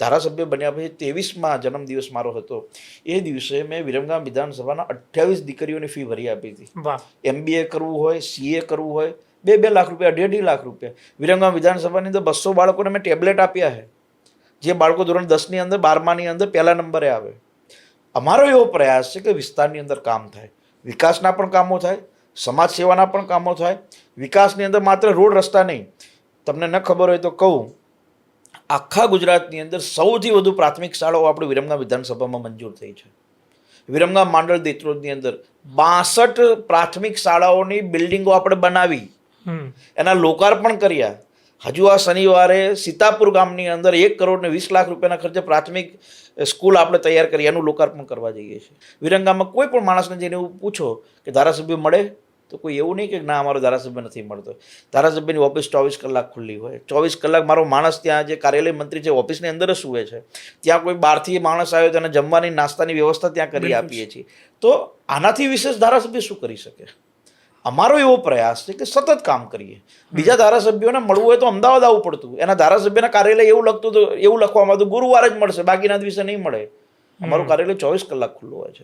ધારાસભ્ય બન્યા પછી 23માં જન્મદિવસ મારો હતો. એ દિવસે મેં વિરમગામ વિધાનસભાના 28 દીકરીઓની ફી ભરી આપી હતી. MBA કરવું હોય, CA કરવું હોય, 2 લાખ રૂપિયા, 2.5 લાખ રૂપિયા. વિરમગામ વિધાનસભાની અંદર 200 બાળકોને મેં ટેબ્લેટ આપ્યા છે, જે બાળકો ધોરણ 10ની અંદર, 12માની અંદર પહેલા નંબરે આવે. અમારો એવો પ્રયાસ છે કે વિસ્તારની અંદર કામ થાય, વિકાસના પણ કામો થાય, સમાજ સેવાના પણ કામો થાય. વિકાસની અંદર માત્ર રોડ રસ્તા નહીં, તમને ન ખબર હોય તો કહું, આખા ગુજરાતની અંદર સૌથી વધુ પ્રાથમિક શાળાઓ આપણે વિરમગામ વિધાનસભામાં મંજૂર થઈ છે. વિરમગામ માંડળ દેત્રોજની અંદર 62 પ્રાથમિક શાળાઓની બિલ્ડિંગો આપણે બનાવી, એના લોકાર્પણ કર્યા. હજુ આ શનિવારે સીતાપુર ગામની અંદર 1,20 લાખ રૂપિયાના ખર્ચે પ્રાથમિક સ્કૂલ આપણે તૈયાર કરી, એનું લોકાર્પણ કરવા જઈએ છીએ. વિરમગામમાં કોઈ પણ માણસને જઈને એવું પૂછો કે ધારાસભ્ય મળે, તો કોઈ એવું નહીં કે ના અમારો ધારાસભ્ય નથી મળતો. ધારાસભ્યની ઓફિસ 24 કલાક ખુલ્લી હોય. 24 કલાક મારો માણસ ત્યાં, જે કાર્યાલય મંત્રી છે, ઓફિસની અંદર જ સૂવે છે. ત્યાં કોઈ બહારથી માણસ આવ્યો તો એને જમવાની, નાસ્તાની વ્યવસ્થા ત્યાં કરી આપીએ છીએ. તો આનાથી વિશેષ ધારાસભ્ય શું કરી શકે? અમારો એવો પ્રયાસ છે કે સતત કામ કરીએ. બીજા ધારાસભ્યોને મળવું હોય તો અમદાવાદ આવવું પડતું, એના ધારાસભ્યના કાર્યાલય એવું લખવામાં હતું ગુરુવારે જ મળશે, બાકીના દિવસે નહીં મળે. અમારું કાર્યાલય 24 કલાક ખુલ્લું હોય છે.